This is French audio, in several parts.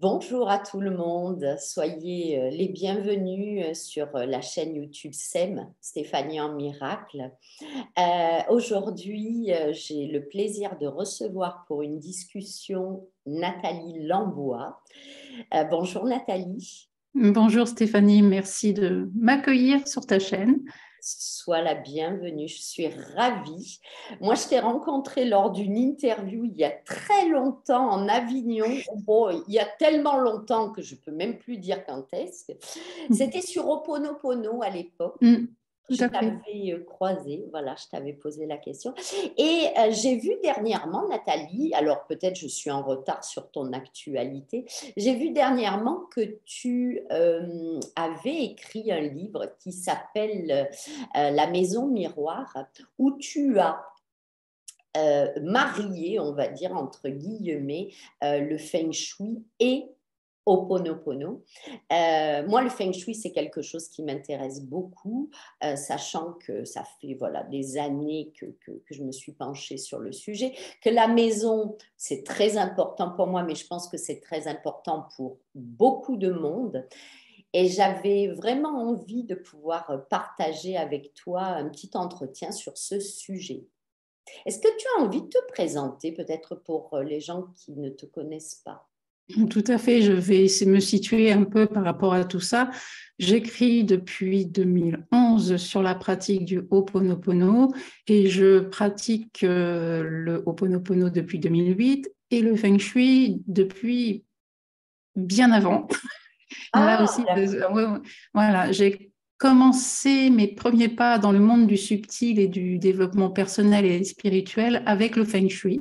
Bonjour à tout le monde, soyez les bienvenus sur la chaîne YouTube SEM, Stéphanie en Miracle. Aujourd'hui, j'ai le plaisir de recevoir pour une discussion Nathalie Lambois. Bonjour Nathalie. Bonjour Stéphanie, merci de m'accueillir sur ta chaîne. Sois la bienvenue, je suis ravie. Moi, je t'ai rencontré lors d'une interview il y a très longtemps en Avignon. Bon, il y a tellement longtemps que je ne peux même plus dire quand est-ce. C'était sur Ho'oponopono à l'époque. Tout Je à fait. t'avais croisé, voilà, je t'avais posé la question. Et j'ai vu dernièrement, Nathalie, alors peut-être je suis en retard sur ton actualité, j'ai vu dernièrement que tu avais écrit un livre qui s'appelle La Maison Miroir, où tu as marié, on va dire entre guillemets, le feng shui et Ho'oponopono. Moi, le feng shui, c'est quelque chose qui m'intéresse beaucoup, sachant que ça fait voilà, des années que je me suis penchée sur le sujet, que la maison, c'est très important pour moi, mais je pense que c'est très important pour beaucoup de monde. Et j'avais vraiment envie de pouvoir partager avec toi un petit entretien sur ce sujet. Est-ce que tu as envie de te présenter, peut-être pour les gens qui ne te connaissent pas? Tout à fait, je vais me situer un peu par rapport à tout ça. J'écris depuis 2011 sur la pratique du Ho'oponopono et je pratique le Ho'oponopono depuis 2008 et le Feng Shui depuis bien avant. Là Ah, aussi, d'accord. ouais, ouais. Voilà, j'ai commencé mes premiers pas dans le monde du subtil et du développement personnel et spirituel avec le Feng Shui.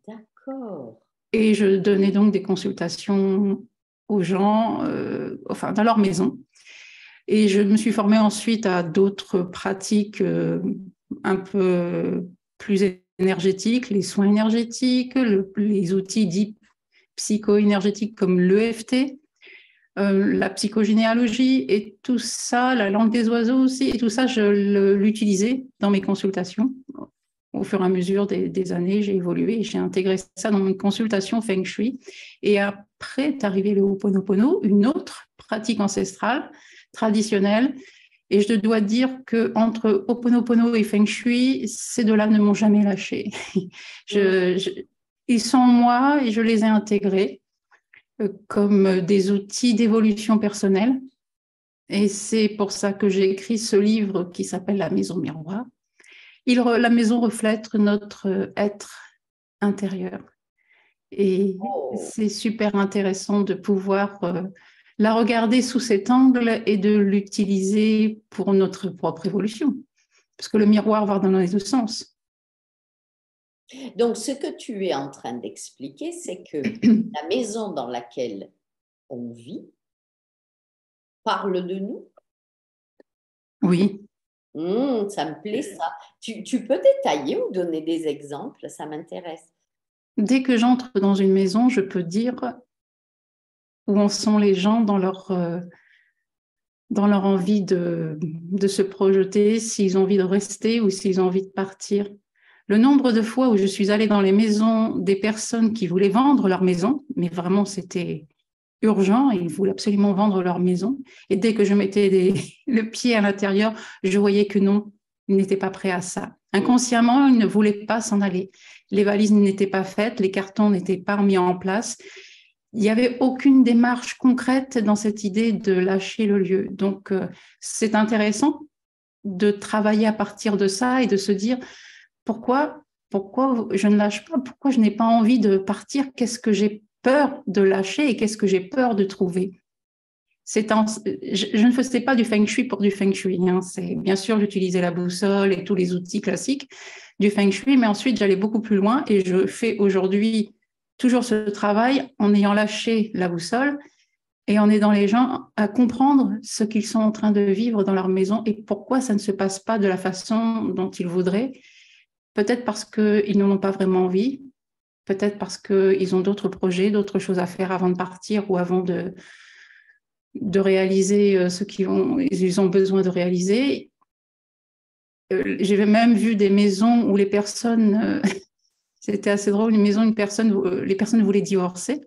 D'accord. Et je donnais donc des consultations aux gens, enfin, dans leur maison. Et je me suis formée ensuite à d'autres pratiques un peu plus énergétiques, les soins énergétiques, les outils dits psycho-énergétiques comme l'EFT, la psychogénéalogie et tout ça, la langue des oiseaux aussi, et tout ça, je l'utilisais dans mes consultations. Au fur et à mesure des années, j'ai évolué et j'ai intégré ça dans mes consultations Feng Shui. Et après est arrivé le Ho'oponopono, une autre pratique ancestrale, traditionnelle. Et je dois dire qu'entre Ho'oponopono et Feng Shui, ces deux-là ne m'ont jamais lâché. Mm. Ils sont moi et je les ai intégrés comme des outils d'évolution personnelle. Et c'est pour ça que j'ai écrit ce livre qui s'appelle La Maison Miroir. La maison reflète notre être intérieur. Et Oh. c'est super intéressant de pouvoir la regarder sous cet angle et de l'utiliser pour notre propre évolution. Parce que le miroir va dans les deux sens. Donc, ce que tu es en train d'expliquer, c'est que la maison dans laquelle on vit parle de nous. Oui. Ça me plaît ça. Tu peux détailler ou donner des exemples? Ça m'intéresse. Dès que j'entre dans une maison, je peux dire où en sont les gens dans leur envie de se projeter, s'ils ont envie de rester ou s'ils ont envie de partir. Le nombre de fois où je suis allée dans les maisons des personnes qui voulaient vendre leur maison, mais vraiment c'était urgent, ils voulaient absolument vendre leur maison. Et dès que je mettais le pied à l'intérieur, je voyais que non, ils n'étaient pas prêts à ça. Inconsciemment, ils ne voulaient pas s'en aller. Les valises n'étaient pas faites, les cartons n'étaient pas mis en place. Il n'y avait aucune démarche concrète dans cette idée de lâcher le lieu. Donc, c'est intéressant de travailler à partir de ça et de se dire pourquoi je ne lâche pas, pourquoi je n'ai pas envie de partir, qu'est-ce que j'ai peur de lâcher et qu'est-ce que j'ai peur de trouver. Je ne faisais pas du feng shui pour du feng shui. Hein. Bien sûr, j'utilisais la boussole et tous les outils classiques du feng shui, mais ensuite j'allais beaucoup plus loin et je fais aujourd'hui toujours ce travail en ayant lâché la boussole et en aidant les gens à comprendre ce qu'ils sont en train de vivre dans leur maison et pourquoi ça ne se passe pas de la façon dont ils voudraient. Peut-être parce qu'ils n'en ont pas vraiment envie, peut-être parce qu'ils ont d'autres projets, d'autres choses à faire avant de partir ou avant de réaliser ce ils ont besoin de réaliser. J'ai même vu des maisons où les personnes, c'était assez drôle, les personnes voulaient divorcer.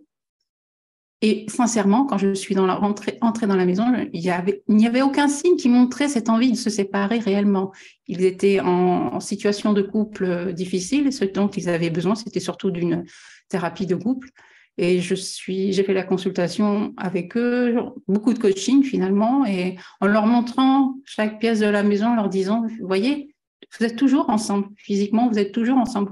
Et sincèrement, quand je suis entrée dans la maison, il n'y avait aucun signe qui montrait cette envie de se séparer réellement. Ils étaient en situation de couple difficile et ce dont ils avaient besoin, c'était surtout d'une thérapie de couple. Et j'ai fait la consultation avec eux, beaucoup de coaching finalement, et en leur montrant chaque pièce de la maison, en leur disant, vous voyez, vous êtes toujours ensemble, physiquement, vous êtes toujours ensemble.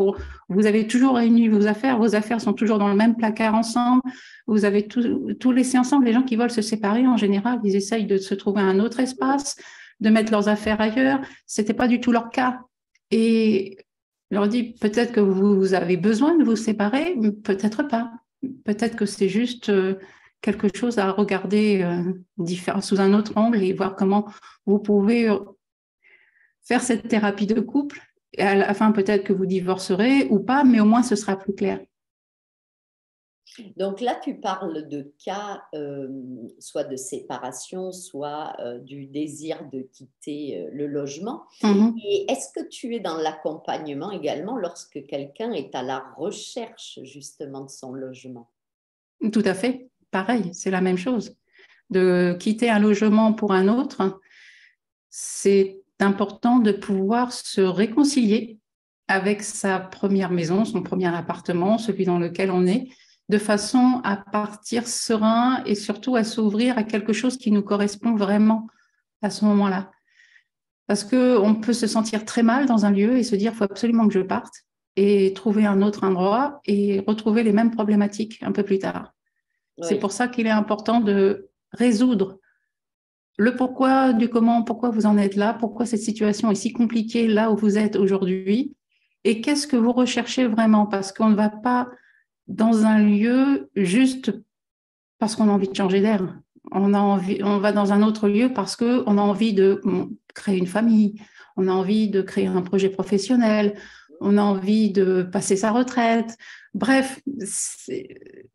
Vous avez toujours réuni vos affaires sont toujours dans le même placard ensemble, vous avez tout laissé ensemble. Les gens qui veulent se séparer, en général, ils essayent de se trouver un autre espace, de mettre leurs affaires ailleurs. C'était pas du tout leur cas. Et je leur dis, peut-être que vous avez besoin de vous séparer, peut-être pas. Peut-être que c'est juste quelque chose à regarder sous un autre angle et voir comment vous pouvez faire cette thérapie de couple. Et à la fin, peut-être que vous divorcerez ou pas, mais au moins ce sera plus clair. Donc là, tu parles de cas soit de séparation, soit du désir de quitter le logement. Et est-ce que tu es dans l'accompagnement également lorsque quelqu'un est à la recherche justement de son logement? Tout à fait, pareil, c'est la même chose. De quitter un logement pour un autre, c'est important de pouvoir se réconcilier avec sa première maison, son premier appartement, celui dans lequel on est, de façon à partir serein et surtout à s'ouvrir à quelque chose qui nous correspond vraiment à ce moment-là. Parce qu'on peut se sentir très mal dans un lieu et se dire, il faut absolument que je parte et trouver un autre endroit et retrouver les mêmes problématiques un peu plus tard. Oui. C'est pour ça qu'il est important de résoudre le pourquoi du comment, pourquoi vous en êtes là, pourquoi cette situation est si compliquée là où vous êtes aujourd'hui et qu'est-ce que vous recherchez vraiment, parce qu'on ne va pas dans un lieu juste parce qu'on a envie de changer d'air. On va dans un autre lieu parce qu'on a envie de créer une famille, on a envie de créer un projet professionnel, on a envie de passer sa retraite. Bref,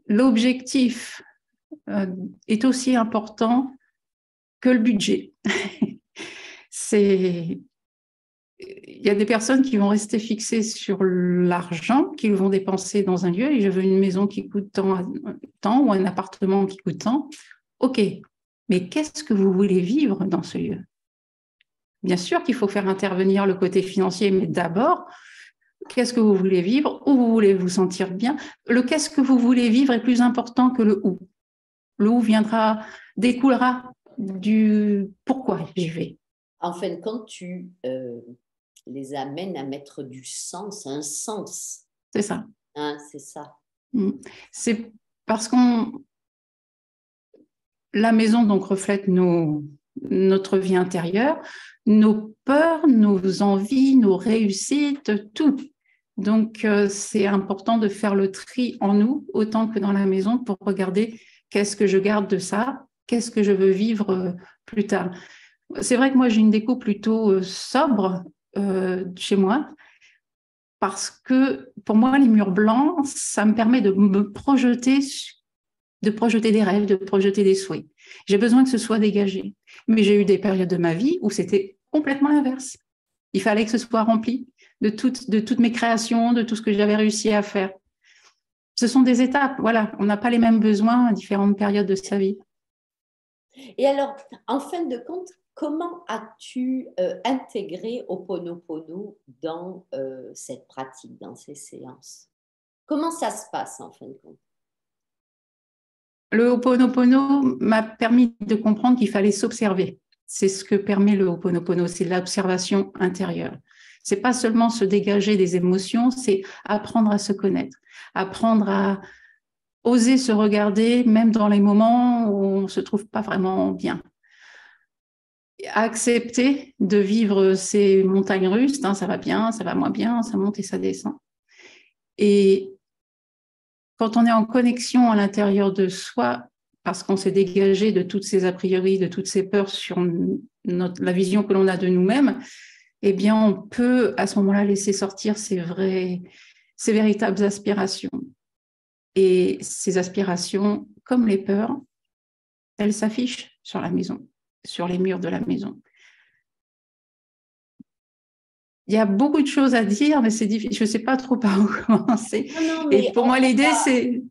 l'objectif est aussi important que le budget. Il y a des personnes qui vont rester fixées sur l'argent qu'ils vont dépenser dans un lieu. Et je veux une maison qui coûte tant ou un appartement qui coûte tant. OK, mais qu'est-ce que vous voulez vivre dans ce lieu? Bien sûr qu'il faut faire intervenir le côté financier, mais d'abord, qu'est-ce que vous voulez vivre? Où vous voulez vous sentir bien? Le qu'est-ce que vous voulez vivre est plus important que le où. Le où découlera du pourquoi j'y vais. En fin de compte, tu les amènes à mettre du sens, un sens. C'est ça. Hein, c'est ça. C'est parce la maison donc reflète notre vie intérieure, nos peurs, nos envies, nos réussites, tout. Donc, c'est important de faire le tri en nous, autant que dans la maison, pour regarder qu'est-ce que je garde de ça, qu'est-ce que je veux vivre plus tard. C'est vrai que moi, j'ai une déco plutôt sobre chez moi, parce que pour moi, les murs blancs, ça me permet de me projeter des rêves, de projeter des souhaits. J'ai besoin que ce soit dégagé. Mais j'ai eu des périodes de ma vie où c'était complètement l'inverse. Il fallait que ce soit rempli de toutes mes créations, de tout ce que j'avais réussi à faire. Ce sont des étapes, voilà. On n'a pas les mêmes besoins à différentes périodes de sa vie. Et alors, en fin de compte, comment as-tu intégré Ho'oponopono dans cette pratique, dans ces séances? Comment ça se passe en fin de compte? Le Ho'oponopono m'a permis de comprendre qu'il fallait s'observer. C'est ce que permet le Ho'oponopono, c'est l'observation intérieure. C'est pas seulement se dégager des émotions, c'est apprendre à se connaître, apprendre à oser se regarder, même dans les moments où on ne se trouve pas vraiment bien. Accepter de vivre ces montagnes russes, hein, ça va bien, ça va moins bien, ça monte et ça descend. Et quand on est en connexion à l'intérieur de soi, parce qu'on s'est dégagé de toutes ces a priori, de toutes ces peurs sur la vision que l'on a de nous-mêmes, eh bien, on peut à ce moment-là laisser sortir ces véritables aspirations. Et ces aspirations, comme les peurs, elles s'affichent sur la maison, sur les murs de la maison. Il y a beaucoup de choses à dire, mais c'est difficile. Je ne sais pas trop par où commencer. Non, et pour moi, l'idée, c'est...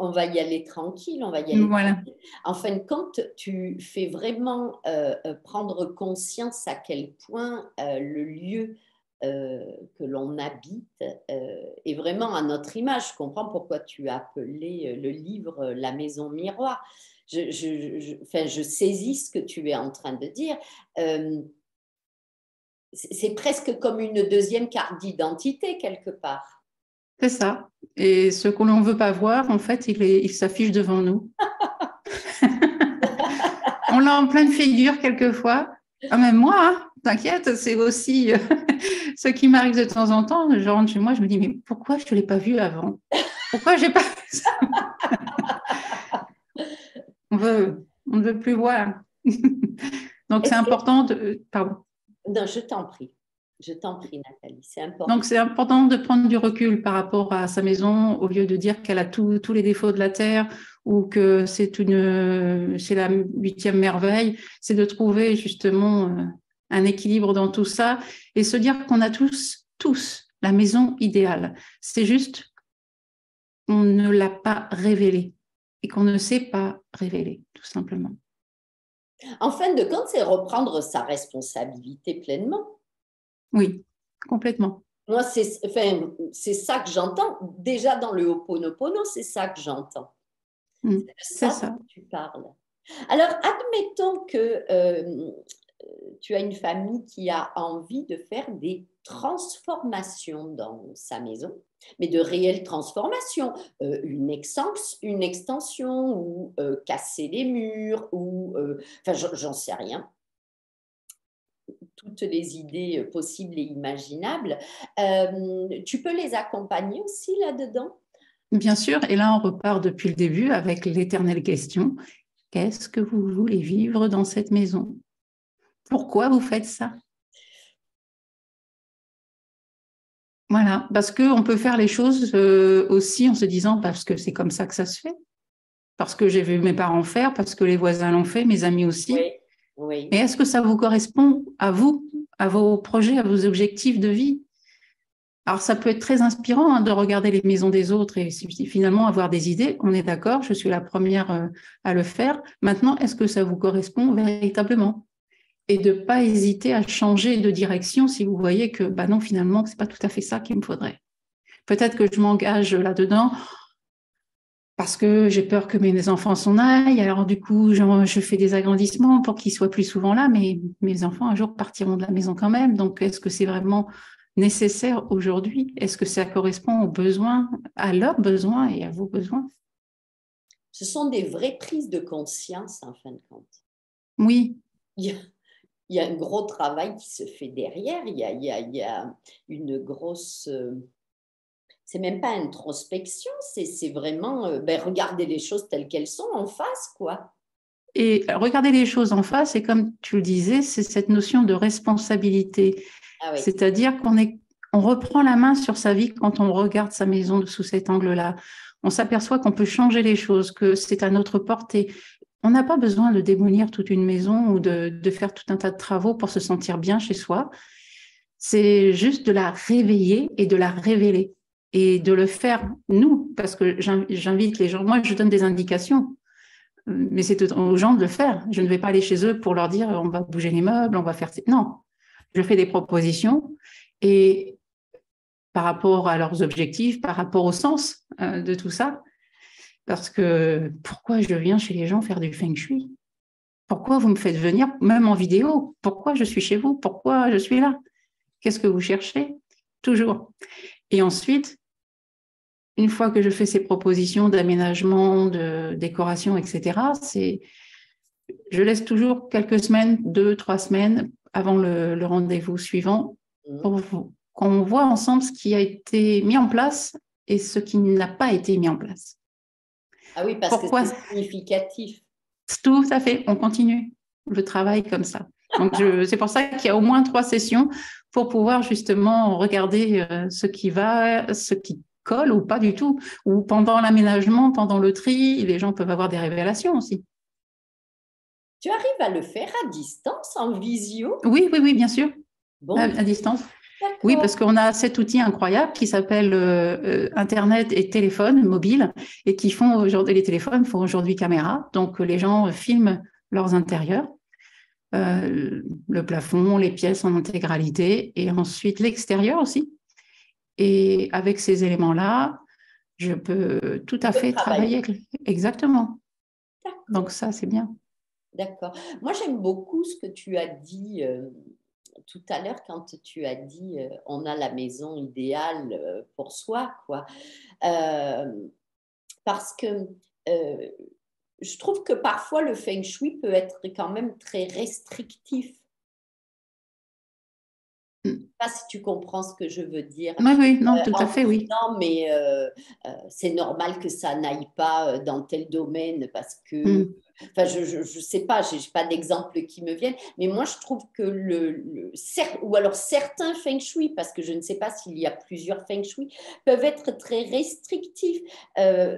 On va y aller tranquille, on va y aller Voilà, tranquille. En fin de compte, tu fais vraiment prendre conscience à quel point le lieu que l'on habite est vraiment à notre image. Je comprends pourquoi tu as appelé le livre La maison miroir. Enfin, je saisis ce que tu es en train de dire. Euh, c'est presque comme une deuxième carte d'identité quelque part. c'est ça. Et ce que l'on ne veut pas voir, en fait, il s'affiche devant nous. On l'a en pleine figure quelquefois. Ah, même moi, hein, t'inquiète, c'est aussi ce qui m'arrive de temps en temps. Je rentre chez moi, je me dis, mais pourquoi je ne l'ai pas vu avant? Pourquoi j'ai pas vu ça? On ne veut plus voir. Donc, c'est Est-ce que... important de... Pardon. Non, je t'en prie, Nathalie, c'est important. Donc, c'est important de prendre du recul par rapport à sa maison au lieu de dire qu'elle a tous les défauts de la terre ou que c'est la huitième merveille. C'est de trouver justement un équilibre dans tout ça et se dire qu'on a tous la maison idéale. C'est juste qu'on ne l'a pas révélée et qu'on ne sait pas révéler, tout simplement. En fin de compte, c'est reprendre sa responsabilité pleinement. Oui, complètement. Moi, c'est ça que j'entends. Déjà dans le Ho'oponopono, c'est ça que j'entends. C'est Ça ça. dont tu parles. Alors, admettons que tu as une famille qui a envie de faire des transformations dans sa maison, mais de réelles transformations, une extension ou casser les murs, ou, enfin, j'en sais rien, toutes les idées possibles et imaginables. Tu peux les accompagner aussi là-dedans? Bien sûr, et là on repart depuis le début avec l'éternelle question. Qu'est-ce que vous voulez vivre dans cette maison? Pourquoi vous faites ça? Voilà, parce qu'on peut faire les choses aussi en se disant parce que c'est comme ça que ça se fait, parce que j'ai vu mes parents faire, parce que les voisins l'ont fait, mes amis aussi. Oui, oui. Mais est-ce que ça vous correspond à vous, à vos projets, à vos objectifs de vie? Alors ça peut être très inspirant hein, de regarder les maisons des autres et finalement avoir des idées. On est d'accord, je suis la première à le faire. Maintenant, est-ce que ça vous correspond véritablement? Et de ne pas hésiter à changer de direction si vous voyez que bah non, finalement, ce n'est pas tout à fait ça qu'il me faudrait. Peut-être que je m'engage là-dedans parce que j'ai peur que mes enfants s'en aillent. Alors du coup, je fais des agrandissements pour qu'ils soient plus souvent là, mais mes enfants un jour partiront de la maison quand même. Donc est-ce que c'est vraiment nécessaire aujourd'hui? Est-ce que ça correspond aux besoins, à leurs besoins et à vos besoins? Ce sont des vraies prises de conscience en fin de compte. Oui. Il y a, il y a un gros travail qui se fait derrière. Il y a une grosse... c'est même pas introspection, c'est vraiment regarder les choses telles qu'elles sont en face, quoi. Et regarder les choses en face, et comme tu le disais, c'est cette notion de responsabilité. Ah oui. C'est-à-dire on reprend la main sur sa vie quand on regarde sa maison sous cet angle-là. On s'aperçoit qu'on peut changer les choses, que c'est à notre portée. On n'a pas besoin de démolir toute une maison ou de faire tout un tas de travaux pour se sentir bien chez soi. C'est juste de la réveiller et de la révéler. Et de le faire, nous, parce que j'invite les gens, moi je donne des indications, mais c'est aux gens de le faire. Je ne vais pas aller chez eux pour leur dire on va bouger les meubles, on va faire... Non, je fais des propositions et par rapport à leurs objectifs, par rapport au sens de tout ça, parce que pourquoi je viens chez les gens faire du feng shui? Pourquoi vous me faites venir, même en vidéo? Pourquoi je suis chez vous? Pourquoi je suis là? Qu'est-ce que vous cherchez? Toujours. Et ensuite, une fois que je fais ces propositions d'aménagement, de décoration, etc., je laisse toujours quelques semaines, 2, 3 semaines avant le rendez-vous suivant pour qu'on voit ensemble ce qui a été mis en place et ce qui n'a pas été mis en place. Ah oui, parce Pourquoi? que c'est significatif. Tout à fait, on continue le travail comme ça. Donc, c'est pour ça qu'il y a au moins 3 sessions pour pouvoir justement regarder ce qui va, ce qui colle ou pas du tout. Ou pendant l'aménagement, pendant le tri, les gens peuvent avoir des révélations aussi. Tu arrives à le faire à distance, en visio? Oui, bien sûr, Bon, à distance. Oui, D'accord. parce qu'on a cet outil incroyable qui s'appelle Internet et téléphone mobile et qui font aujourd'hui, les téléphones font aujourd'hui caméra. Donc, les gens filment leurs intérieurs, le plafond, les pièces en intégralité et ensuite l'extérieur aussi. Et avec ces éléments-là, je peux tout Tu à peux fait travailler. travailler. Exactement. Donc, D'accord. ça, c'est bien. D'accord. Moi, j'aime beaucoup ce que tu as dit tout à l'heure quand tu as dit on a la maison idéale pour soi, quoi. Euh, Parce que euh, je trouve que parfois le feng shui peut être quand même très restrictif. Oui, Je ne sais pas si tu comprends ce que je veux dire. oui, non, tout à En fait, oui. disant, mais c'est normal que ça n'aille pas dans tel domaine parce que, Mm. enfin, je sais pas, j'ai pas d'exemple qui me viennent, mais moi, je trouve que ou alors certains feng shui, parce que je ne sais pas s'il y a plusieurs feng shui, peuvent être très restrictifs. Euh,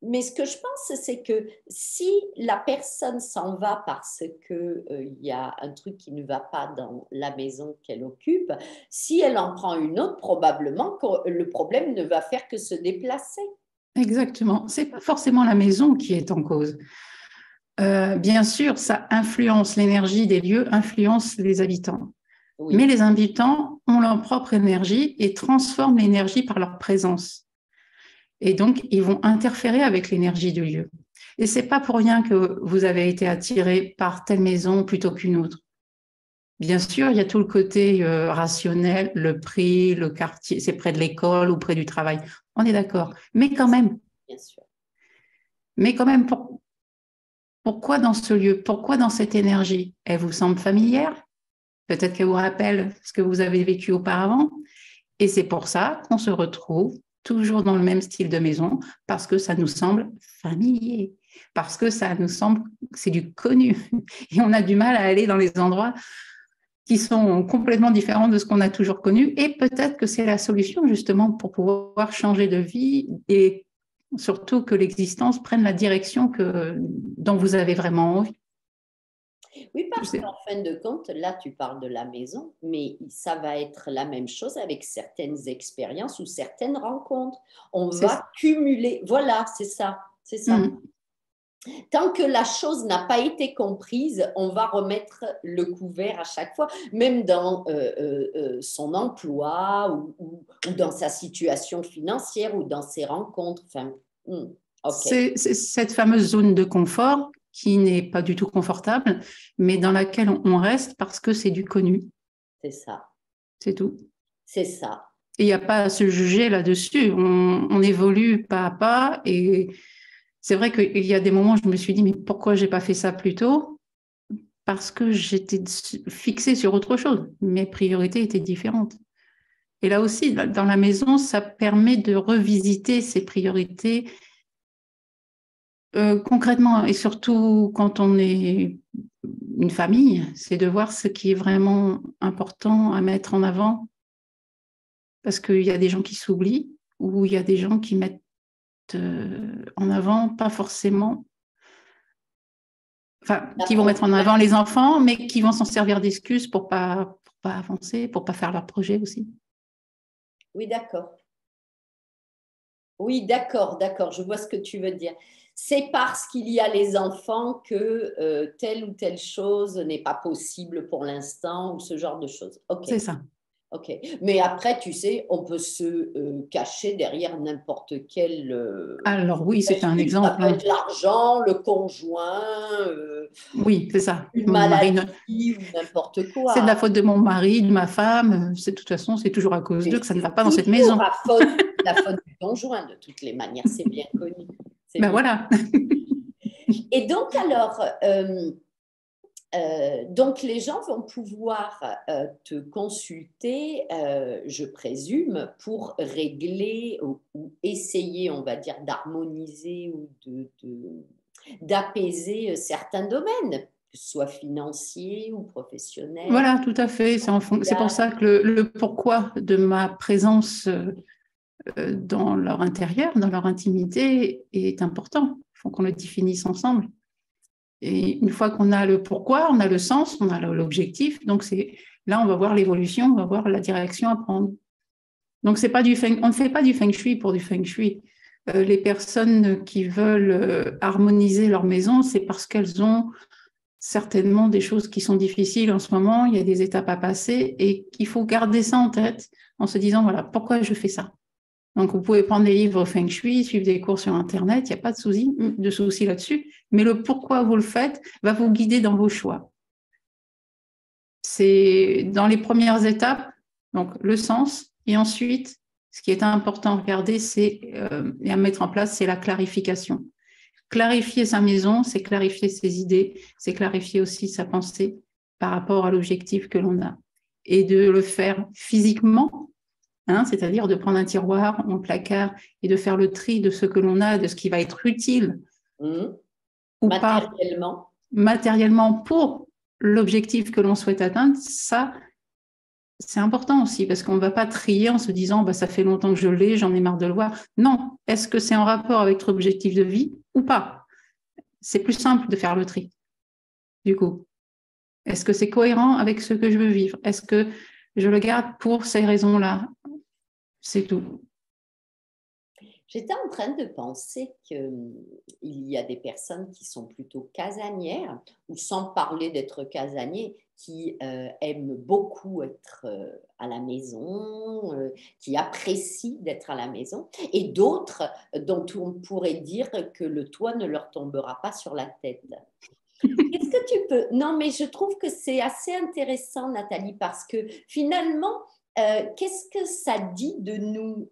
mais ce que je pense, c'est que si la personne s'en va parce que il y a un truc qui ne va pas dans la maison qu'elle occupe, si elle en prend une autre, probablement que le problème ne va faire que se déplacer. Exactement. C'est pas forcément la maison qui est en cause. Bien sûr, ça influence l'énergie des lieux, influence les habitants. Mais Oui, les habitants ont leur propre énergie et transforment l'énergie par leur présence. Et donc, ils vont interférer avec l'énergie du lieu. Et c'est pas pour rien que vous avez été attiré par telle maison plutôt qu'une autre. Bien sûr, il y a tout le côté rationnel, le prix, le quartier, c'est près de l'école ou près du travail. On est d'accord. bien sûr. Mais quand même, pourquoi dans ce lieu? Pourquoi dans cette énergie? Elle vous semble familière? Peut-être qu'elle vous rappelle ce que vous avez vécu auparavant. Et c'est pour ça qu'on se retrouve toujours dans le même style de maison, parce que ça nous semble familier, parce que ça nous semble, c'est du connu. Et on a du mal à aller dans les endroits qui sont complètement différents de ce qu'on a toujours connu. Et peut-être que c'est la solution justement pour pouvoir changer de vie et surtout que l'existence prenne la direction dont vous avez vraiment envie. Oui, parce qu'en fin de compte, là, tu parles de la maison, mais ça va être la même chose avec certaines expériences ou certaines rencontres. On C'est va ça. cumuler. Voilà, c'est ça. C'est ça. Mmh. Tant que la chose n'a pas été comprise, on va remettre le couvert à chaque fois, même dans son emploi ou dans sa situation financière ou dans ses rencontres. Enfin, ok, C'est cette fameuse zone de confort qui n'est pas du tout confortable, mais dans laquelle on reste parce que c'est du connu. c'est ça. C'est tout. C'est ça. Et il n'y a pas à se juger là-dessus. On évolue pas à pas. Et c'est vrai qu'il y a des moments où je me suis dit, mais pourquoi j'ai pas fait ça plus tôt? Parce que j'étais fixée sur autre chose. Mes priorités étaient différentes. Et là aussi, dans la maison, ça permet de revisiter ses priorités concrètement, et surtout quand on est une famille, c'est de voir ce qui est vraiment important à mettre en avant, parce qu'il y a des gens qui s'oublient ou il y a des gens qui mettent en avant, pas forcément, enfin, La qui vont mettre en avant problématique. les enfants, mais qui vont s'en servir d'excuse pour pas avancer, pour pas faire leur projet aussi. Oui, d'accord. Oui, d'accord, d'accord. Je vois ce que tu veux dire. C'est parce qu'il y a les enfants que telle ou telle chose n'est pas possible pour l'instant ou ce genre de choses. Ok. C'est ça. Ok, mais après, tu sais, on peut se cacher derrière n'importe quel Alors oui, c'était un excuse. Ça exemple, peut hein. être l'argent, le conjoint, Oui, c'est ça. une Mon mari, maladie ou n'importe c'est de la quoi. faute de mon mari, de ma femme. De toute façon, c'est toujours à cause Mais d'eux que ça ne va c'est pas dans cette toujours maison. la faute du conjoint, de toutes les manières. C'est bien connu. C'est Ben bien. voilà. Et donc, alors, donc les gens vont pouvoir te consulter, je présume, pour régler ou essayer, on va dire, d'harmoniser ou d'apaiser certains domaines, que ce soit financiers ou professionnels. Voilà, tout à fait. C'est pour ça que le pourquoi de ma présence dans leur intérieur, dans leur intimité, est important. Il faut qu'on le définisse ensemble. Et une fois qu'on a le pourquoi, on a le sens, on a l'objectif. Donc, c'est Là, on va voir l'évolution, on va voir la direction à prendre. Donc, on ne fait pas du feng shui pour du feng shui. Les personnes qui veulent harmoniser leur maison, c'est parce qu'elles ont certainement des choses qui sont difficiles en ce moment, il y a des étapes à passer et qu'il faut garder ça en tête en se disant, voilà, pourquoi je fais ça? Donc, vous pouvez prendre des livres feng shui, suivre des cours sur Internet, il n'y a pas de souci là-dessus, mais le pourquoi vous le faites va vous guider dans vos choix. C'est dans les premières étapes, donc le sens, et ensuite, ce qui est important à regarder et à mettre en place, c'est la clarification. Clarifier sa maison, c'est clarifier ses idées, c'est clarifier aussi sa pensée par rapport à l'objectif que l'on a. Et de le faire physiquement, c'est-à-dire de prendre un tiroir, un placard et de faire le tri de ce que l'on a, de ce qui va être utile ou matériellement. pas matériellement pour l'objectif que l'on souhaite atteindre, ça, c'est important aussi parce qu'on ne va pas trier en se disant bah, ça fait longtemps que je l'ai, j'en ai marre de le voir. Non, est-ce que c'est en rapport avec votre objectif de vie ou pas? C'est plus simple de faire le tri, du coup. Est-ce que c'est cohérent avec ce que je veux vivre? Est-ce que je le garde pour ces raisons-là? C'est tout. J'étais en train de penser qu'il y a des personnes qui sont plutôt casanières, ou sans parler d'être casanier, qui aiment beaucoup être à la maison, qui apprécient d'être à la maison, et d'autres dont on pourrait dire que le toit ne leur tombera pas sur la tête. Qu'est-ce que tu peux... Non, mais je trouve que c'est assez intéressant, Nathalie, parce que finalement, qu'est-ce que ça dit de nous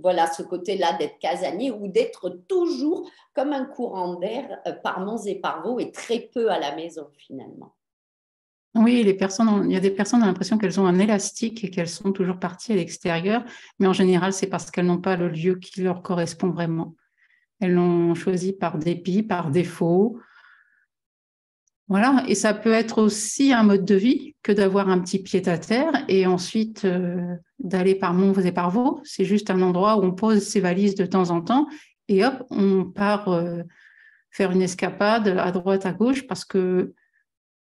voilà, ce côté-là d'être casanier ou d'être toujours comme un courant d'air par monts et par vaux et très peu à la maison finalement. Oui, il y a des personnes qui ont l'impression qu'elles ont un élastique et qu'elles sont toujours parties à l'extérieur, mais en général, c'est parce qu'elles n'ont pas le lieu qui leur correspond vraiment. Elles l'ont choisi par dépit, par défaut. Voilà, et ça peut être aussi un mode de vie que d'avoir un petit pied-à-terre et ensuite d'aller par monts et par vaux. C'est juste un endroit où on pose ses valises de temps en temps et hop, on part faire une escapade à droite, à gauche parce que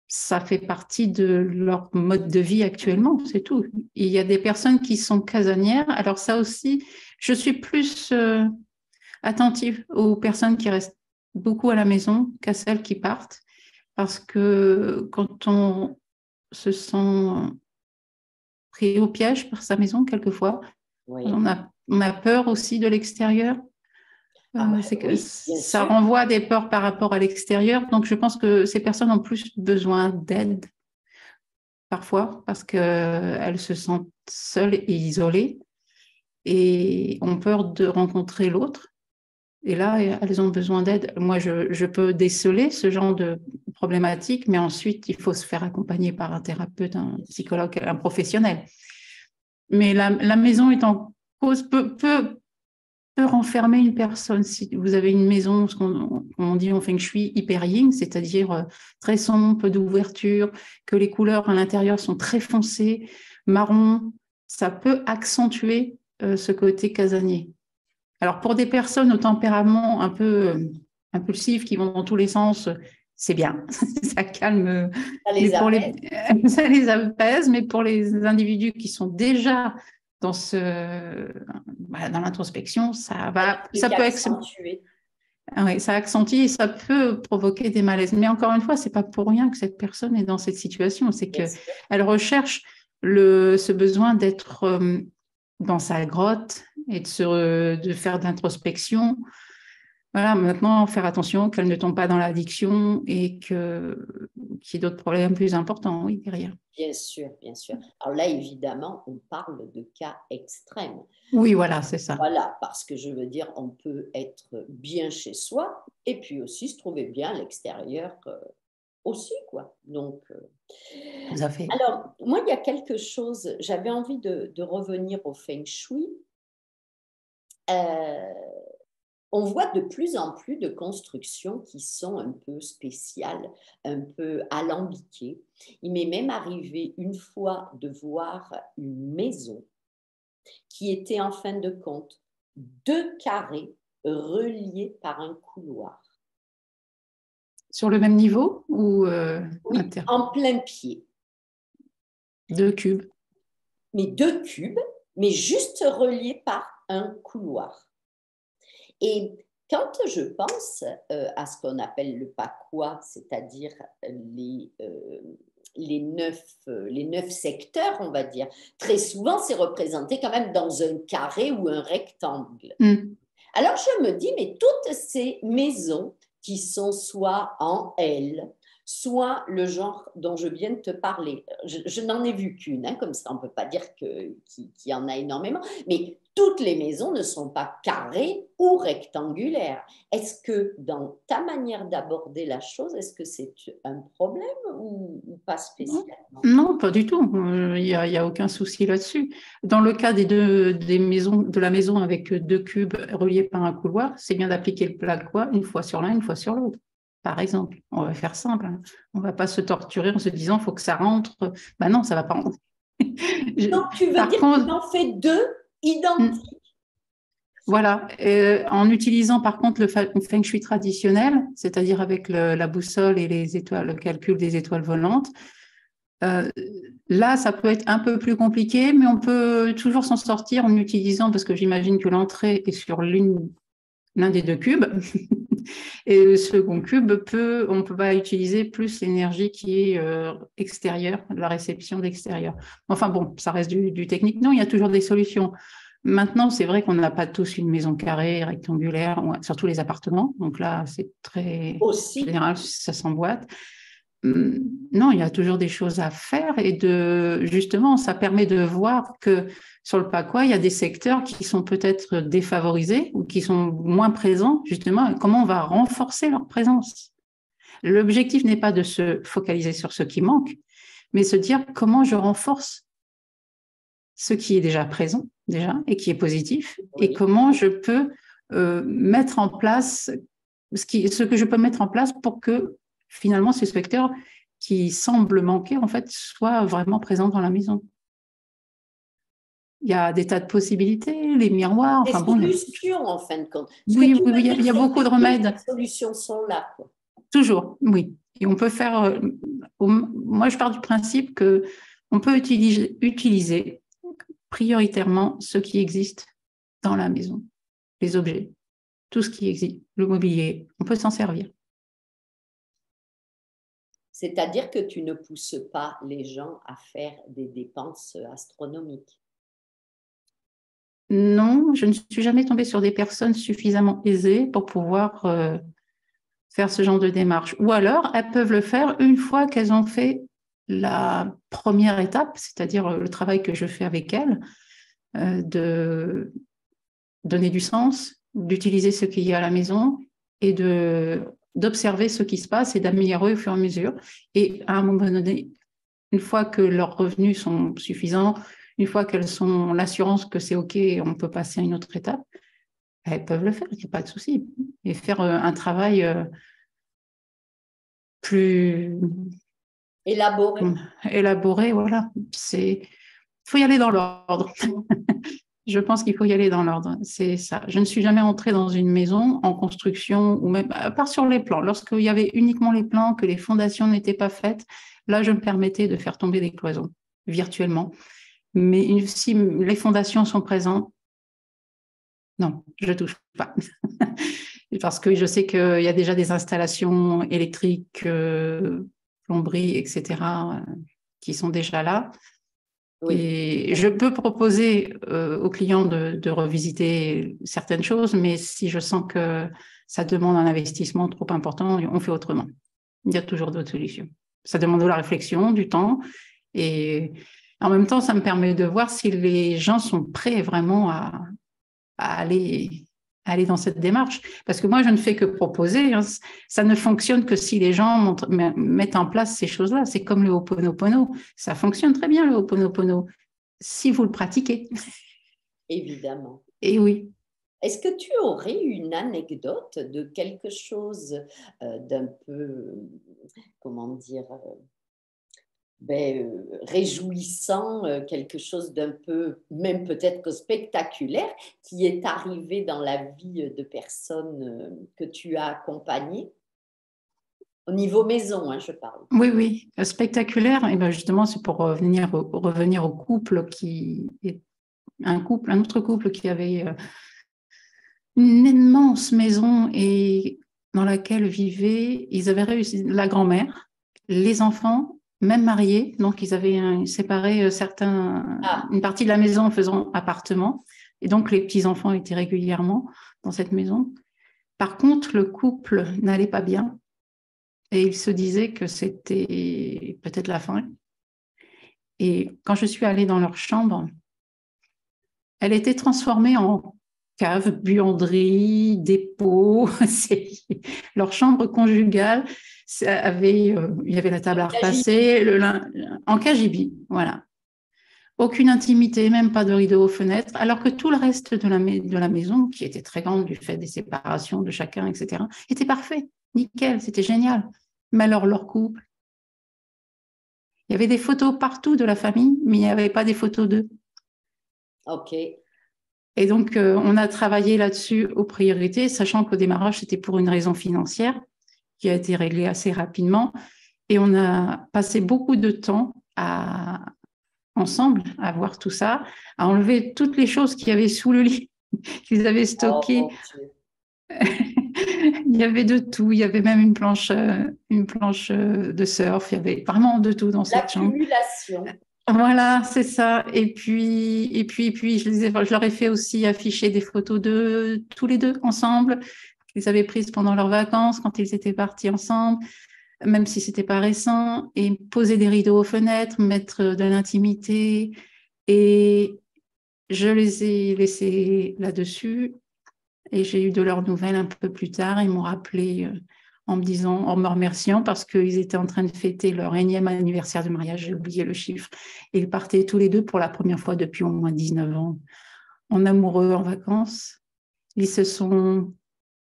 ça fait partie de leur mode de vie actuellement, c'est tout. Il y a des personnes qui sont casanières. Alors ça aussi, je suis plus attentive aux personnes qui restent beaucoup à la maison qu'à celles qui partent. Parce que quand on se sent pris au piège par sa maison, quelquefois, oui. on a peur aussi de l'extérieur. C'est que ça renvoie des peurs par rapport à l'extérieur. Donc, je pense que ces personnes ont plus besoin d'aide parfois parce qu'elles se sentent seules et isolées et ont peur de rencontrer l'autre. Et là, elles ont besoin d'aide. Moi, je peux déceler ce genre de problématique, mais ensuite, il faut se faire accompagner par un thérapeute, un psychologue, un professionnel. Mais la maison est en cause, peut renfermer une personne. Si vous avez une maison, ce qu'on dit en feng shui, hyper yin, c'est-à-dire très sombre, peu d'ouverture, que les couleurs à l'intérieur sont très foncées, marron, ça peut accentuer ce côté casanier. Alors, pour des personnes au tempérament un peu impulsif, qui vont dans tous les sens, c'est bien, ça calme. Ça les apaise. Ça les apaise, mais pour les individus qui sont déjà dans dans l'introspection, ça peut accentuer. Oui, ça accentue et ça peut provoquer des malaises. Mais encore une fois, c'est pas pour rien que cette personne est dans cette situation, c'est qu'elle recherche ce besoin d'être dans sa grotte et de faire de l'introspection. Voilà, maintenant, faire attention qu'elle ne tombe pas dans l'addiction et qu'il y ait d'autres problèmes plus importants, oui, derrière. Bien sûr, bien sûr. Alors là, évidemment, on parle de cas extrêmes. Oui, voilà, c'est ça. Voilà, parce que je veux dire, on peut être bien chez soi et puis aussi se trouver bien à l'extérieur aussi, quoi. Donc, tout à fait. Alors, moi, il y a quelque chose, j'avais envie de revenir au feng shui. On voit de plus en plus de constructions qui sont un peu spéciales, un peu alambiquées. Il m'est même arrivé une fois de voir une maison qui était en fin de compte 2 carrés reliés par un couloir. Sur le même niveau ou Oui, en plein pied. 2 cubes. Mais 2 cubes, mais juste reliés par un couloir. Et quand je pense à ce qu'on appelle le pacois, c'est-à-dire les 9 secteurs, on va dire, très souvent, c'est représenté quand même dans un carré ou un rectangle. Alors, je me dis, mais toutes ces maisons qui sont soit en L, soit le genre dont je viens de te parler. Je n'en ai vu qu'une, hein, comme ça on ne peut pas dire qu'il y en a énormément, mais toutes les maisons ne sont pas carrées ou rectangulaires. Est-ce que dans ta manière d'aborder la chose, est-ce que c'est un problème ou pas spécialement? Non, pas du tout. Il n'y a aucun souci là-dessus. Dans le cas des maisons, de la maison avec 2 cubes reliés par un couloir, c'est bien d'appliquer le placois une fois sur l'un, une fois sur l'autre. Par exemple, on va faire simple. Hein. On ne va pas se torturer en se disant il faut que ça rentre. Ben non, ça ne va pas rentrer. Donc, tu veux dire qu'on en fait 2 identiques? Voilà, en utilisant par contre le feng shui traditionnel, c'est-à-dire avec la boussole et les étoiles, le calcul des étoiles volantes, là, ça peut être un peu plus compliqué, mais on peut toujours s'en sortir en utilisant, parce que j'imagine que l'entrée est sur l'un des 2 cubes, et le second cube, on peut pas utiliser plus l'énergie qui est extérieure, la réception d'extérieur. Enfin bon, ça reste du technique. Non, il y a toujours des solutions. Maintenant, c'est vrai qu'on n'a pas tous une maison carrée, rectangulaire, surtout les appartements. Donc là, c'est très général, ça s'emboîte. Non, il y a toujours des choses à faire et justement, ça permet de voir que sur le pacois, il y a des secteurs qui sont peut-être défavorisés ou qui sont moins présents, justement, comment on va renforcer leur présence. L'objectif n'est pas de se focaliser sur ce qui manque, mais se dire comment je renforce ce qui est déjà présent, et qui est positif, et comment je peux mettre en place ce que je peux mettre en place pour que finalement ces secteurs qui semblent manquer en fait soient vraiment présents dans la maison. Il y a des tas de possibilités, les miroirs. Des solutions en fin de compte. Oui, il y a beaucoup de remèdes. Les solutions sont là, quoi. Toujours, oui. Et on peut faire. Moi, je pars du principe que on peut utiliser prioritairement ce qui existe dans la maison, les objets, tout ce qui existe, le mobilier, on peut s'en servir. C'est-à-dire que tu ne pousses pas les gens à faire des dépenses astronomiques. Non, je ne suis jamais tombée sur des personnes suffisamment aisées pour pouvoir faire ce genre de démarche. Ou alors, elles peuvent le faire une fois qu'elles ont fait la première étape, c'est-à-dire le travail que je fais avec elles, de donner du sens, d'utiliser ce qu'il y a à la maison et d'observer ce qui se passe et d'améliorer au fur et à mesure. Et à un moment donné, une fois que leurs revenus sont suffisants, une fois qu'elles ont l'assurance que c'est OK, on peut passer à une autre étape, elles peuvent le faire, il n'y a pas de souci. Et faire un travail plus élaboré, voilà. Il faut y aller dans l'ordre. Je pense qu'il faut y aller dans l'ordre. C'est ça. Je ne suis jamais entrée dans une maison en construction, ou même, à part sur les plans. Lorsqu'il y avait uniquement les plans, que les fondations n'étaient pas faites, là, je me permettais de faire tomber des cloisons virtuellement. Mais si les fondations sont présentes, non, je ne touche pas. Parce que je sais qu'il y a déjà des installations électriques, plomberie, etc., qui sont déjà là. Oui. Et je peux proposer aux clients de revisiter certaines choses, mais si je sens que ça demande un investissement trop important, on fait autrement. Il y a toujours d'autres solutions. Ça demande de la réflexion, du temps, et en même temps, ça me permet de voir si les gens sont prêts vraiment à aller dans cette démarche. Parce que moi, je ne fais que proposer. Hein. Ça ne fonctionne que si les gens mettent en place ces choses-là. C'est comme le Ho'oponopono. Ça fonctionne très bien, le Ho'oponopono, si vous le pratiquez. Évidemment. Et oui. Est-ce que tu aurais une anecdote de quelque chose d'un peu, comment dire, réjouissant, quelque chose d'un peu, même peut-être que spectaculaire, qui est arrivé dans la vie de personnes que tu as accompagnées? Au niveau maison, hein, je parle. Oui, oui, spectaculaire. Et ben justement, c'est pour revenir au couple qui est un autre couple qui avait une immense maison et dans laquelle vivaient, ils avaient réussi, la grand-mère, les enfants, même mariés, donc ils avaient séparé une partie de la maison en faisant appartement, et donc les petits-enfants étaient régulièrement dans cette maison. Par contre, le couple n'allait pas bien et il se disait que c'était peut-être la fin. Et quand je suis allée dans leur chambre, elle était transformée en cave, buanderie, dépôt. Leur chambre conjugale il y avait la table à repasser, en cagibi, voilà. Aucune intimité, même pas de rideau aux fenêtres, alors que tout le reste de la maison, qui était très grande du fait des séparations de chacun, etc., était parfait, nickel, c'était génial. Mais alors leur couple, il y avait des photos partout de la famille, mais il n'y avait pas des photos d'eux. Ok. Et donc, on a travaillé là-dessus aux priorités, sachant qu'au démarrage, c'était pour une raison financière qui a été réglée assez rapidement. Et on a passé beaucoup de temps ensemble à voir tout ça, à enlever toutes les choses qu'il y avait sous le lit, qu'ils avaient stockées. Il y avait de tout. Il y avait même une planche de surf. Il y avait vraiment de tout dans cette chambre. L'accumulation. Voilà, c'est ça. Et puis, je leur ai fait aussi afficher des photos de tous les deux ensemble, qu'ils avaient prises pendant leurs vacances, quand ils étaient partis ensemble, même si c'était pas récent, et poser des rideaux aux fenêtres, mettre de l'intimité. Et je les ai laissés là-dessus. Et j'ai eu de leurs nouvelles un peu plus tard. Ils m'ont rappelé en me remerciant parce qu'ils étaient en train de fêter leur énième anniversaire de mariage, j'ai oublié le chiffre. Et ils partaient tous les deux pour la première fois depuis au moins 19 ans, en amoureux, en vacances. Ils se sont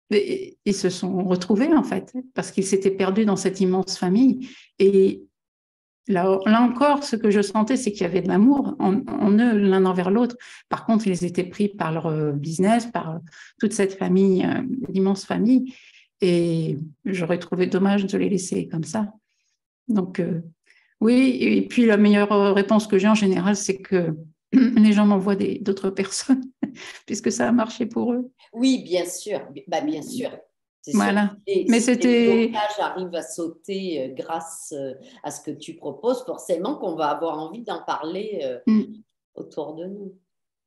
retrouvés, en fait, parce qu'ils s'étaient perdus dans cette immense famille. Et là encore, ce que je sentais, c'est qu'il y avait de l'amour en eux, l'un envers l'autre. Par contre, ils étaient pris par leur business, par toute cette famille, l'immense famille. Et j'aurais trouvé dommage de les laisser comme ça. Donc, oui. Et puis, la meilleure réponse que j'ai en général, c'est que les gens m'envoient d'autres personnes, puisque ça a marché pour eux. Oui, bien sûr. Bah, bien sûr. Voilà. Mais si les blocages arrivent à sauter grâce à ce que tu proposes, forcément qu'on va avoir envie d'en parler autour de nous.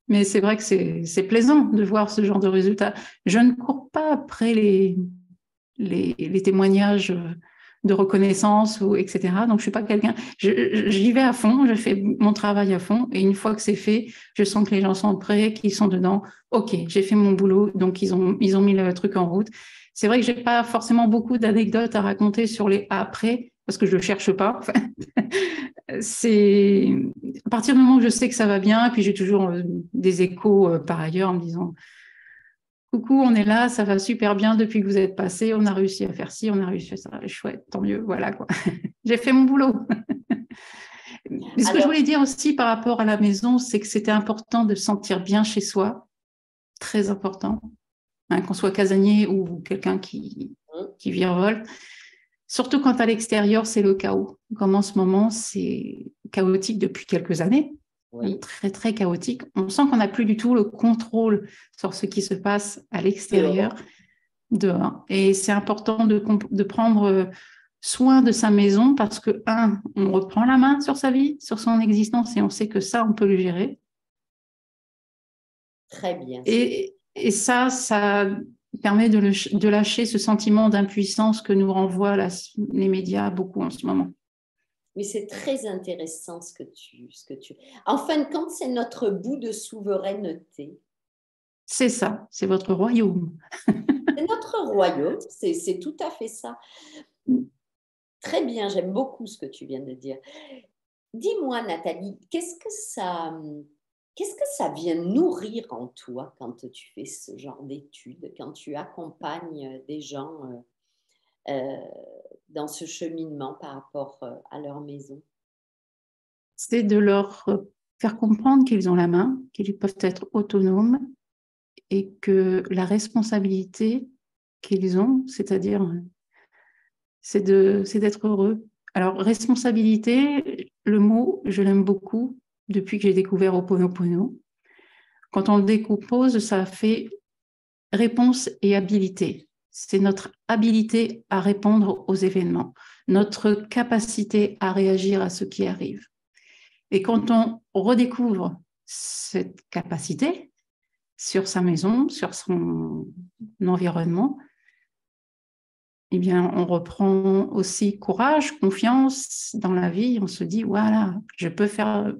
Mais c'est vrai que c'est plaisant de voir ce genre de résultats. Je ne cours pas après les témoignages de reconnaissance, etc. Donc, je ne suis pas quelqu'un... J'y vais à fond, je fais mon travail à fond. Et une fois que c'est fait, je sens que les gens sont prêts, qu'ils sont dedans. OK, j'ai fait mon boulot. Donc, ils ont mis le truc en route. C'est vrai que je n'ai pas forcément beaucoup d'anecdotes à raconter sur les après, parce que je ne cherche pas. C'est à partir du moment où je sais que ça va bien, puis j'ai toujours des échos par ailleurs en me disant coucou, on est là, ça va super bien depuis que vous êtes passé, on a réussi à faire ci, on a réussi à faire ça, chouette, tant mieux, voilà quoi. J'ai fait mon boulot. Mais ce que je voulais dire aussi par rapport à la maison, c'est que c'était important de se sentir bien chez soi, très important, hein, qu'on soit casanier ou quelqu'un qui virevolte. Surtout quand à l'extérieur, c'est le chaos. Comme en ce moment, c'est chaotique depuis quelques années, très, très chaotique. On sent qu'on n'a plus du tout le contrôle sur ce qui se passe à l'extérieur, dehors. Et c'est important de prendre soin de sa maison parce que, on reprend la main sur sa vie, sur son existence et on sait que ça, on peut le gérer. Très bien. Et ça permet de lâcher ce sentiment d'impuissance que nous renvoient les médias beaucoup en ce moment. Oui, c'est très intéressant ce que tu... En fin de compte, c'est notre bout de souveraineté. C'est ça, c'est votre royaume. C'est notre royaume, c'est tout à fait ça. Très bien, j'aime beaucoup ce que tu viens de dire. Dis-moi, Nathalie, qu'est-ce que ça vient nourrir en toi quand tu fais ce genre d'études, quand tu accompagnes des gens dans ce cheminement par rapport à leur maison? C'est de leur faire comprendre qu'ils ont la main, qu'ils peuvent être autonomes et que la responsabilité qu'ils ont, c'est-à-dire c'est d'être heureux. Alors, responsabilité, le mot, je l'aime beaucoup depuis que j'ai découvert Ho'oponopono. Quand on le décompose, ça fait réponse et habilité. C'est notre habilité à répondre aux événements, notre capacité à réagir à ce qui arrive. Et quand on redécouvre cette capacité sur sa maison, sur son environnement, eh bien, on reprend aussi courage, confiance dans la vie. On se dit, voilà, je peux faire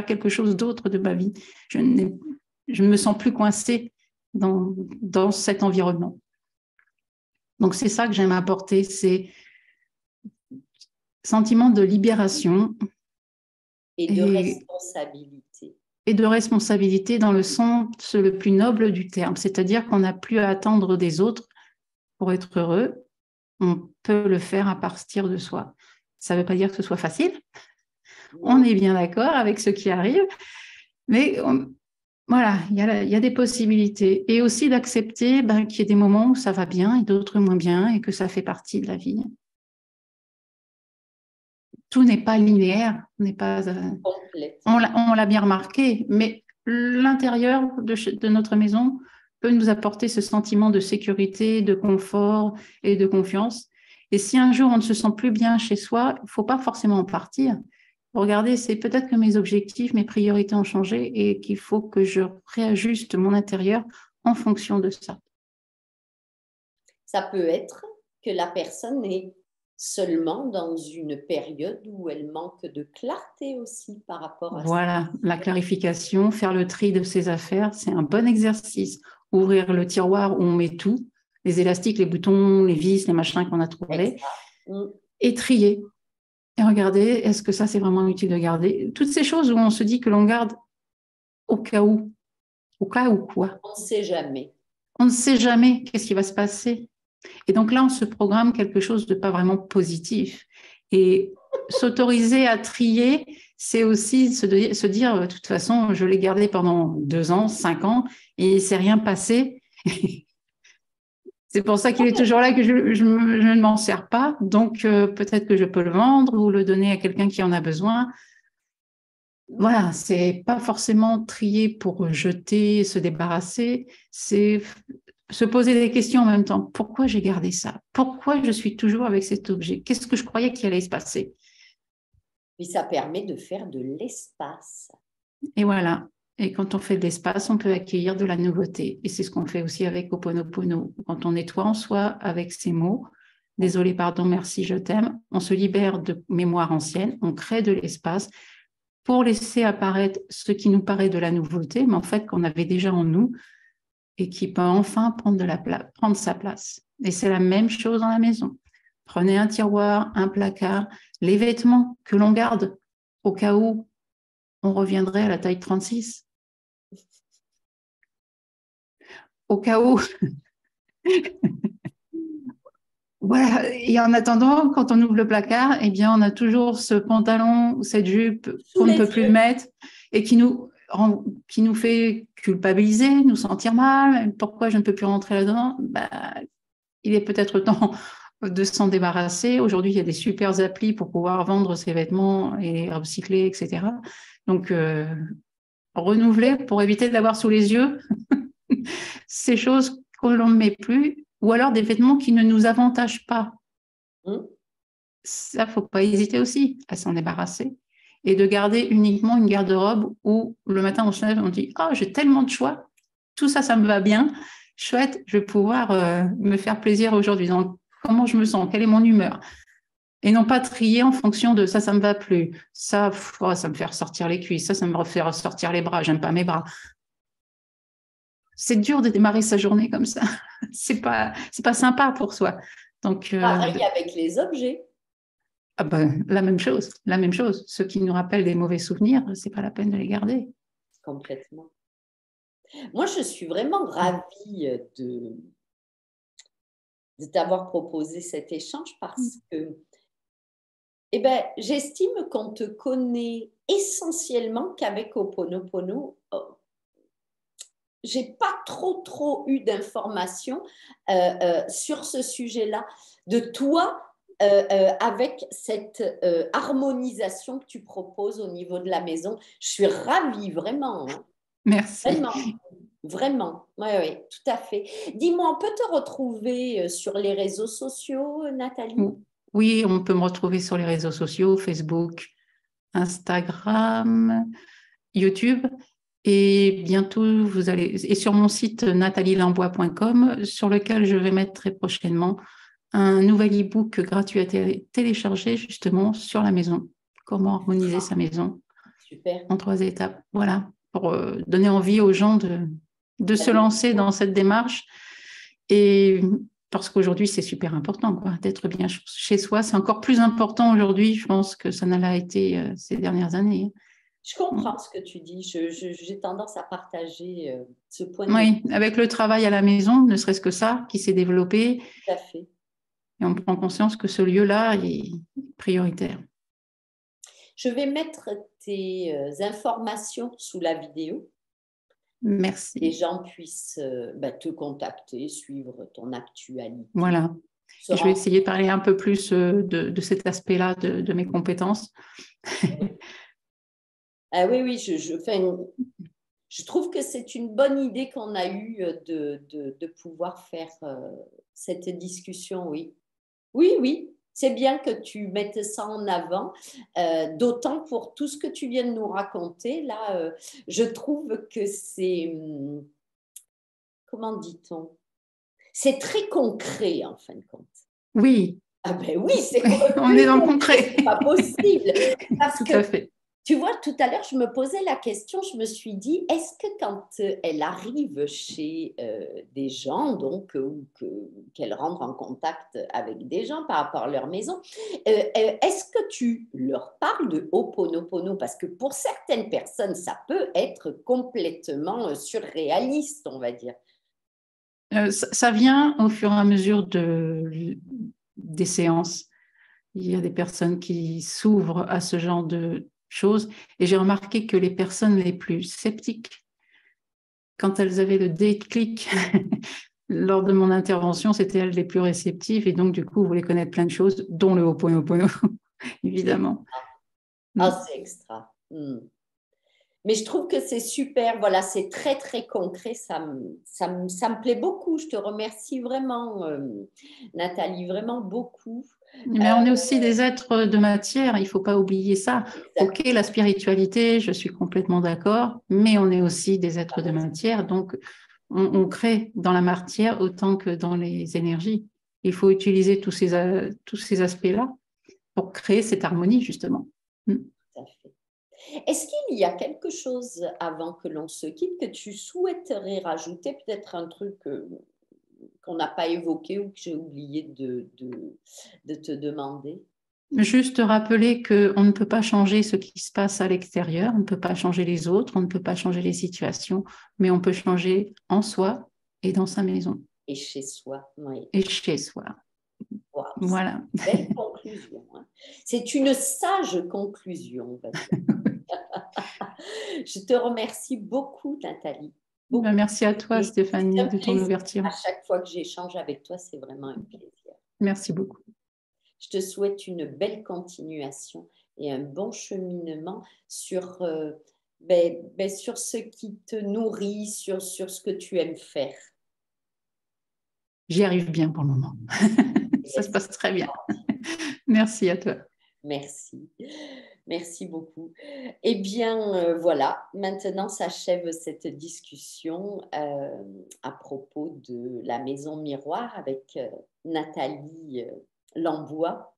quelque chose d'autre de ma vie. Je ne me sens plus coincée dans cet environnement. Donc, c'est ça que j'aime apporter, c'est sentiment de libération et de responsabilité. Et de responsabilité dans le sens le plus noble du terme, c'est-à-dire qu'on n'a plus à attendre des autres pour être heureux. On peut le faire à partir de soi. Ça ne veut pas dire que ce soit facile. On est bien d'accord avec ce qui arrive, mais voilà, il y a des possibilités. Et aussi d'accepter qu'il y ait des moments où ça va bien et d'autres moins bien et que ça fait partie de la vie. Tout n'est pas linéaire, on l'a bien remarqué, mais l'intérieur de notre maison peut nous apporter ce sentiment de sécurité, de confort et de confiance. Et si un jour on ne se sent plus bien chez soi, il ne faut pas forcément en partir. Regardez, c'est peut-être que mes objectifs, mes priorités ont changé et qu'il faut que je réajuste mon intérieur en fonction de ça. Ça peut être que la personne est seulement dans une période où elle manque de clarté aussi par rapport à ça. Voilà, la clarification, faire le tri de ses affaires, c'est un bon exercice. Ouvrir le tiroir où on met tout, les élastiques, les boutons, les vis, les machins qu'on a trouvés, et trier. Et regarder, est-ce que ça, c'est vraiment utile de garder? Toutes ces choses où on se dit que l'on garde au cas où. Au cas où quoi? On ne sait jamais. On ne sait jamais qu'est-ce qui va se passer. Et donc là, on se programme quelque chose de pas vraiment positif. Et s'autoriser à trier, c'est aussi se dire, de toute façon, je l'ai gardé pendant 2 ans, 5 ans, et il ne s'est rien passé. C'est pour ça qu'il est toujours là que je ne m'en sers pas. Donc, peut-être que je peux le vendre ou le donner à quelqu'un qui en a besoin. Voilà, c'est pas forcément trier pour jeter, se débarrasser. C'est se poser des questions en même temps. Pourquoi j'ai gardé ça? Pourquoi je suis toujours avec cet objet? Qu'est-ce que je croyais qu'il allait se passer? Puis ça permet de faire de l'espace. Et voilà. Et quand on fait de l'espace, on peut accueillir de la nouveauté. Et c'est ce qu'on fait aussi avec Ho'oponopono. Quand on nettoie en soi avec ces mots, désolé, pardon, merci, je t'aime, on se libère de mémoires anciennes, on crée de l'espace pour laisser apparaître ce qui nous paraît de la nouveauté, mais en fait qu'on avait déjà en nous et qui peut enfin prendre sa place. Et c'est la même chose dans la maison. Prenez un tiroir, un placard, les vêtements que l'on garde au cas où on reviendrait à la taille 36. Au cas où. Voilà. Et en attendant, quand on ouvre le placard, eh bien, on a toujours ce pantalon ou cette jupe qu'on ne peut plus mettre et qui nous fait culpabiliser, nous sentir mal. Pourquoi je ne peux plus rentrer là-dedans? Il est peut-être temps de s'en débarrasser. Aujourd'hui, il y a des super applis pour pouvoir vendre ces vêtements et les recycler, etc. Donc, renouveler pour éviter d'avoir sous les yeux ces choses que l'on ne met plus, ou alors des vêtements qui ne nous avantagent pas. Ça, il ne faut pas hésiter aussi à s'en débarrasser et de garder uniquement une garde-robe où le matin on se lève, on dit « Oh, j'ai tellement de choix, tout ça, ça me va bien, chouette, je vais pouvoir me faire plaisir aujourd'hui. Donc, comment je me sens, quelle est mon humeur ?» Et non pas trier en fonction de ça, ça me va plus, ça me fait ressortir les cuisses, ça me fait ressortir les bras, j'aime pas mes bras. C'est dur de démarrer sa journée comme ça. C'est pas sympa pour soi. Donc, pareil avec les objets. La même chose. Ceux qui nous rappellent des mauvais souvenirs, c'est pas la peine de les garder. Complètement. Moi, je suis vraiment ravie de t'avoir proposé cet échange parce que j'estime qu'on te connaît essentiellement qu'avec Ho'oponopono. J'ai pas trop eu d'informations sur ce sujet-là de toi avec cette harmonisation que tu proposes au niveau de la maison. Je suis ravie, vraiment. Hein. Merci. Vraiment, vraiment. Oui, oui, tout à fait. Dis-moi, on peut te retrouver sur les réseaux sociaux, Nathalie? Oui, on peut me retrouver sur les réseaux sociaux, Facebook, Instagram, YouTube. Et bientôt, vous allez, et sur mon site nathalielambois.com, sur lequel je vais mettre très prochainement un nouvel e-book gratuit à télécharger justement sur la maison. Comment harmoniser sa maison. Super. En 3 étapes. Voilà, pour donner envie aux gens de se lancer dans cette démarche. Et parce qu'aujourd'hui, c'est super important, quoi, d'être bien chez soi. C'est encore plus important aujourd'hui, je pense, que ça n'a pas été ces dernières années. Je comprends ce que tu dis. J'ai tendance à partager ce point de vue. Oui, avec le travail à la maison, ne serait-ce que ça, qui s'est développé. Tout à fait. Et on prend conscience que ce lieu-là est prioritaire. Je vais mettre tes informations sous la vidéo. Merci. Les gens puissent te contacter, suivre ton actualité. Voilà. Et je vais essayer de parler un peu plus de cet aspect-là de mes compétences. Ah oui, oui, je trouve que c'est une bonne idée qu'on a eue de pouvoir faire cette discussion, oui. Oui, oui, c'est bien que tu mettes ça en avant, d'autant pour tout ce que tu viens de nous raconter. Là, je trouve que c'est, comment dit-on? C'est très concret, en fin de compte. Oui. Ah ben oui, c'est on est dans le concret. C'est pas possible. Parce Tout à fait. Tu vois, tout à l'heure, je me posais la question, je me suis dit, est-ce que quand elle arrive chez des gens, donc, ou qu'elle rentre en contact avec des gens par rapport à leur maison, est-ce que tu leur parles de Ho'oponopono? Parce que pour certaines personnes, ça peut être complètement surréaliste, on va dire. Ça vient au fur et à mesure des séances. Il y a des personnes qui s'ouvrent à ce genre de choses. Et j'ai remarqué que les personnes les plus sceptiques, quand elles avaient le déclic lors de mon intervention, c'était elles les plus réceptives. Et donc, du coup, vous voulez connaître plein de choses, dont le Ho'oponopono, évidemment. Ah, c'est extra. Mais je trouve que c'est super, voilà, c'est très, très concret, ça me plaît beaucoup. Je te remercie vraiment, Nathalie, vraiment beaucoup. Mais on est aussi des êtres de matière, il ne faut pas oublier ça. Exactement. Ok, la spiritualité, je suis complètement d'accord, mais on est aussi des êtres de matière, donc on crée dans la matière autant que dans les énergies. Il faut utiliser tous ces aspects-là pour créer cette harmonie, justement. Tout à fait. Est-ce qu'il y a quelque chose, avant que l'on se quitte, que tu souhaiterais rajouter, peut-être un truc qu'on n'a pas évoqué ou que j'ai oublié de te demander? Juste rappeler qu'on ne peut pas changer ce qui se passe à l'extérieur, on ne peut pas changer les autres, on ne peut pas changer les situations, mais on peut changer en soi et dans sa maison. Et chez soi, oui. Et chez soi. Wow, voilà. C'est une belle conclusion. Hein. C'est une sage conclusion, on va dire. Je te remercie beaucoup, Nathalie. Beaucoup. Merci à toi, Stéphanie, de ton ouverture. À chaque fois que j'échange avec toi, c'est vraiment un plaisir. Merci beaucoup. Je te souhaite une belle continuation et un bon cheminement sur, sur ce qui te nourrit, sur ce que tu aimes faire. J'y arrive bien pour le moment. Ça se passe très bien. Merci à toi. Merci. Merci beaucoup. Eh bien, voilà, maintenant s'achève cette discussion à propos de la maison miroir avec Nathalie Lambois.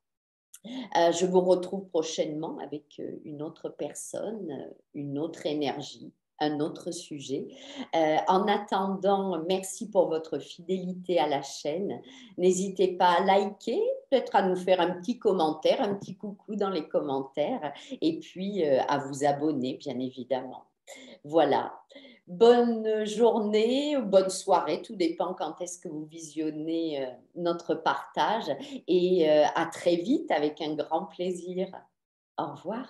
Je vous retrouve prochainement avec une autre personne, une autre énergie, un autre sujet. En attendant, merci pour votre fidélité à la chaîne. N'hésitez pas à liker, peut-être à nous faire un petit commentaire, un petit coucou dans les commentaires, et puis à vous abonner, bien évidemment. Voilà. Bonne journée ou bonne soirée, tout dépend quand est-ce que vous visionnez notre partage. Et à très vite avec un grand plaisir. Au revoir.